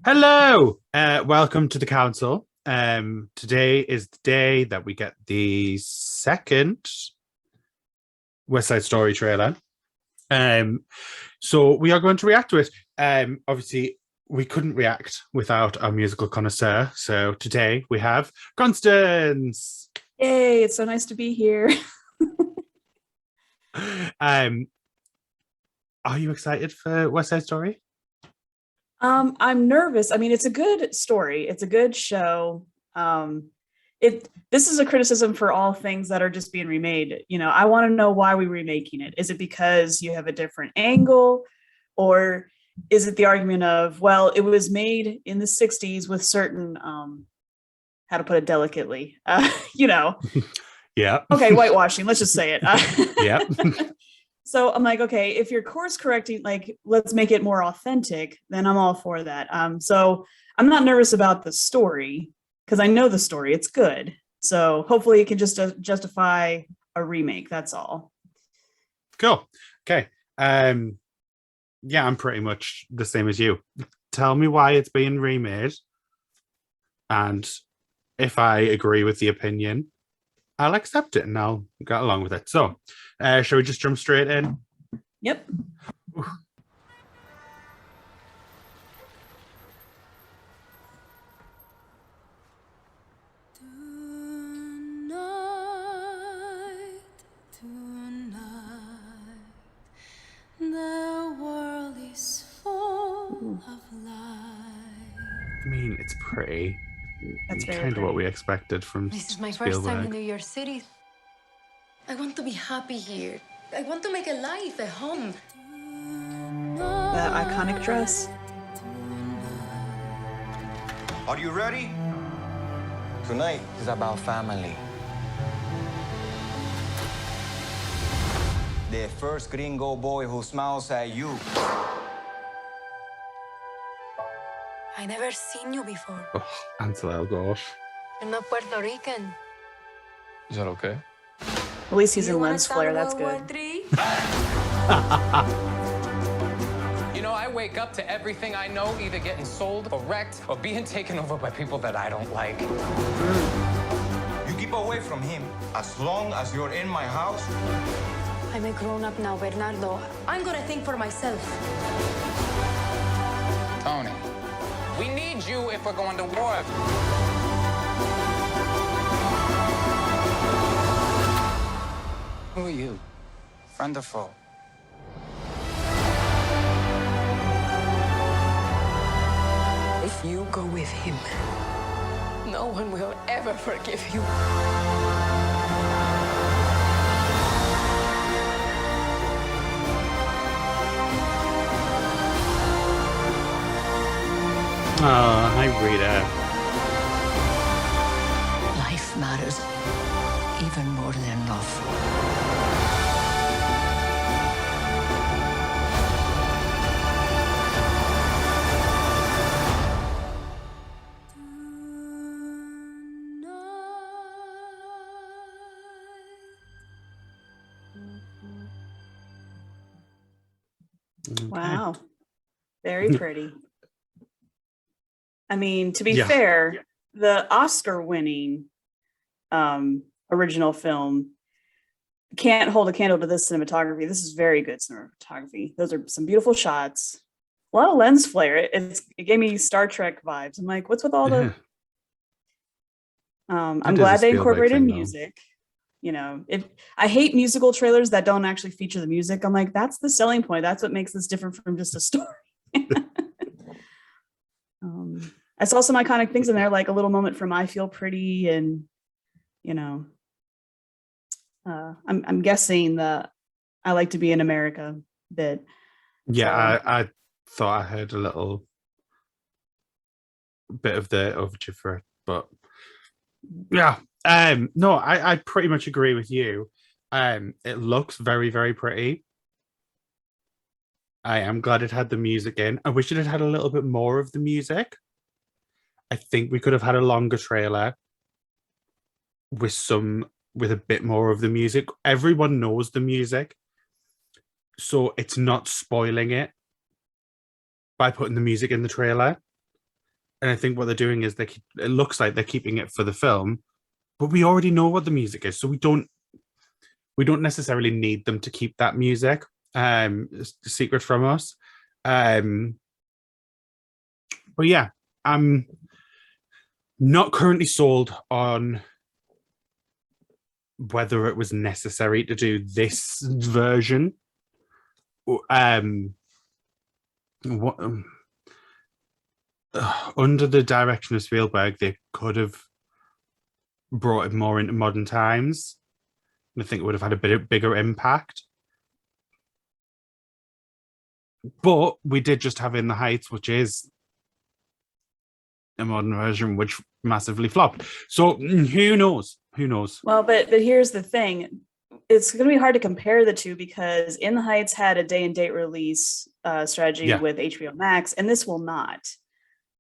Hello, welcome to the council. Today is the day that we get the second West Side Story trailer. Um, so we are going to react to it. Obviously, we couldn't react without our musical connoisseur. So today we have Constance. Yay, it's so nice to be here. Um, are you excited for West Side Story? I'm nervous. I mean, it's a good story. It's a good show. This is a criticism for all things that are just being remade. I want to know why we're remaking it. Is it because you have a different angle, or is it the argument of, well, it was made in the 60s with certain how to put it delicately, Yeah. okay, whitewashing, let's just say it. Yeah. So I'm like, okay, if you're course correcting, like, let's make it more authentic, then I'm all for that. So I'm not nervous about the story because I know the story. It's good. So hopefully it can just justify a remake. That's all. Cool. Okay. Yeah, I'm pretty much the same as you. Tell me why it's being remade, and if I agree with the opinion, I'll accept it and I'll get along with it. So, shall we just jump straight in? Yep. The world is full of light. I mean, it's pretty. That's very kind of what pretty. we expected from This is my first time in Spielberg. New York City. I want to be happy here. I want to make a life, a home. That iconic dress. Are you ready? Tonight is about family. The first gringo boy who smiles at you. I never seen you before. Oh, Ansel Elgort. You're not Puerto Rican. Is that okay? At least he's in lens flare. That's good. You know, I wake up to everything I know either getting sold or wrecked or being taken over by people that I don't like. You keep away from him as long as you're in my house. I'm a grown-up now, Bernardo. I'm gonna think for myself. Tony, we need you if we're going to war. Who are you? Friend or foe? If you go with him, no one will ever forgive you. Oh, hi, Rita. Life matters even more than love. Okay. Wow. Very pretty. I mean, to be Yeah. fair, the Oscar winning original film can't hold a candle to this cinematography. This is very good cinematography. Those are some beautiful shots. A lot of lens flare. It gave me Star Trek vibes. I'm like, what's with all the I'm It is a glad they Spielberg incorporated thing, though. music. I hate musical trailers that don't actually feature the music. I'm like, that's the selling point. That's what makes this different from just a story. I saw some iconic things in there, like a little moment from I Feel Pretty, and I'm guessing the I Like to Be in America bit. Yeah, So- I thought I heard a little bit of the overture for it, but yeah. No, I pretty much agree with you. It looks very, very pretty. I am glad it had the music in. I wish it had had a little bit more of the music. I think we could have had a longer trailer with a bit more of the music. Everyone knows the music, so it's not spoiling it by putting the music in the trailer. And I think what they're doing is it looks like they're keeping it for the film, but we already know what the music is, so we don't necessarily need them to keep that music secret from us. But yeah, I'm not currently sold on whether it was necessary to do this version. Under the direction of Spielberg, they could have brought it more into modern times. I think it would have had a bigger impact. But we did just have In the Heights, which is a modern version, which massively flopped. So who knows? Who knows? Well, but here's the thing. It's going to be hard to compare the two because In the Heights had a day and date release strategy with HBO Max, and this will not.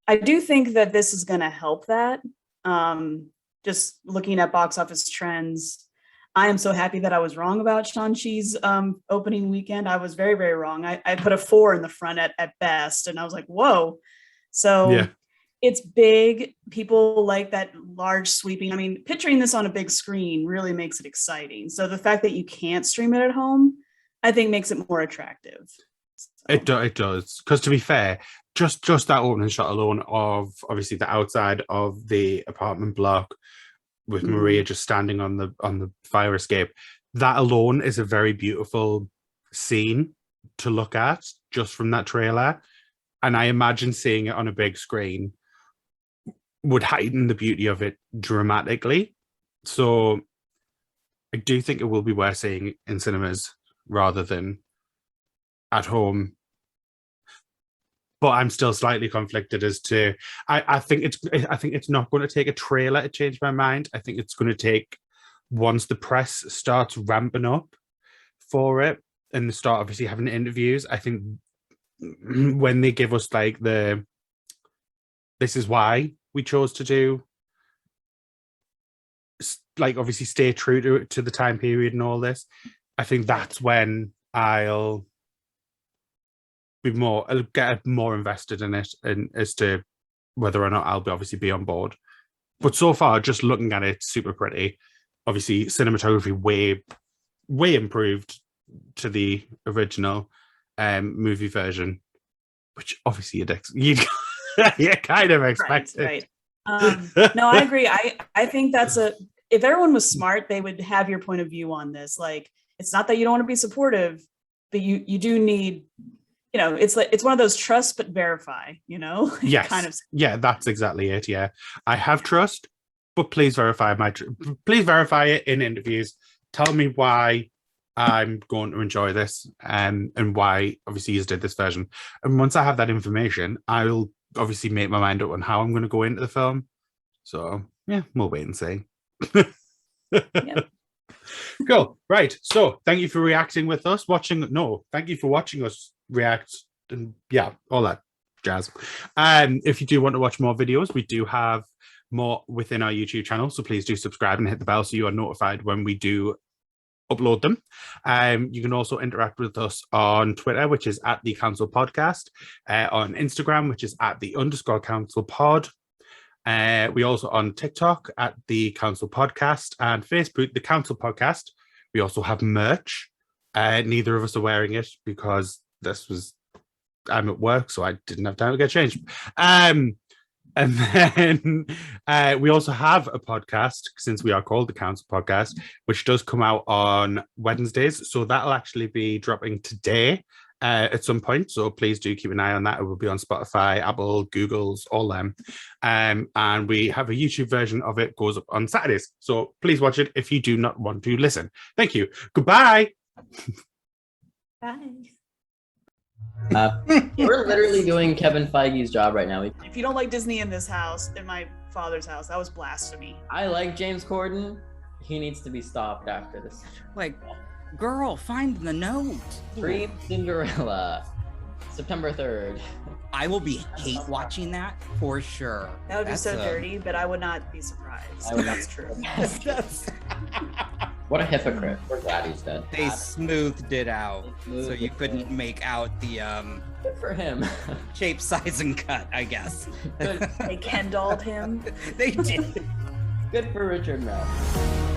I do think that this is going to help that. Just looking at box office trends, I am so happy that I was wrong about Shang-Chi's opening weekend. I was very, very wrong. I put a 4 in the front at best, and I was like, whoa. So it's big. People like that large sweeping. I mean, picturing this on a big screen really makes it exciting. So the fact that you can't stream it at home, I think makes it more attractive. So. It does. Because to be fair, just that opening shot alone of obviously the outside of the apartment block with Maria just standing on the fire escape, that alone is a very beautiful scene to look at just from that trailer. And I imagine seeing it on a big screen would heighten the beauty of it dramatically. So I do think it will be worth seeing in cinemas rather than at home. But I'm still slightly conflicted as to I think it's not going to take a trailer to change my mind. I think it's going to take, once the press starts ramping up for it and they start obviously having interviews, I think when they give us like this is why we chose to do, like, obviously stay true to the time period and all this, I think that's when I'll get more invested in it and as to whether or not I'll be on board. But so far, just looking at it, super pretty. Obviously, cinematography way improved to the original movie version, which obviously you kind of expected. Right. No, I agree. I think if everyone was smart, they would have your point of view on this. Like, it's not that you don't want to be supportive, but you do need, it's one of those trust but verify, Yes. kind of. Yeah, that's exactly it. Yeah. I have trust, but please verify it in interviews. Tell me why I'm going to enjoy this and why obviously you did this version. And once I have that information, I'll obviously make my mind up on how I'm going to go into the film. So yeah, we'll wait and see. Yeah. Cool. Right. So thank you for reacting with us. Thank you for watching us react and all that jazz. If you do want to watch more videos, we do have more within our YouTube channel. So please do subscribe and hit the bell so you are notified when we do upload them. You can also interact with us on Twitter, which is at the Council Podcast, on Instagram, which is at _Council Pod. We also on TikTok at the Council Podcast and Facebook, the Council Podcast. We also have merch. Neither of us are wearing it because I'm at work, so I didn't have time to get changed. And then we also have a podcast, since we are called the Council Podcast, which does come out on Wednesdays. So that'll actually be dropping today at some point. So please do keep an eye on that. It will be on Spotify, Apple, Google's, all them. And we have a YouTube version of it, goes up on Saturdays. So please watch it if you do not want to listen. Thank you. Goodbye. Bye. We're literally doing Kevin Feige's job right now. If you don't like Disney in this house, in my father's house, that was blasphemy. I like James Corden. He needs to be stopped after this. Like, girl, find the note. Dream Cinderella, September 3rd. I will be hate watching that for sure. That would be so dirty, but I would not be surprised. I would not. That's true. That's What a hypocrite. We're glad he's dead. They smoothed it out, Smoothed so you it couldn't out. make out the Good for him. shape, size, and cut, I guess. Good, They Ken dolled him. They did. good for Richard Madden.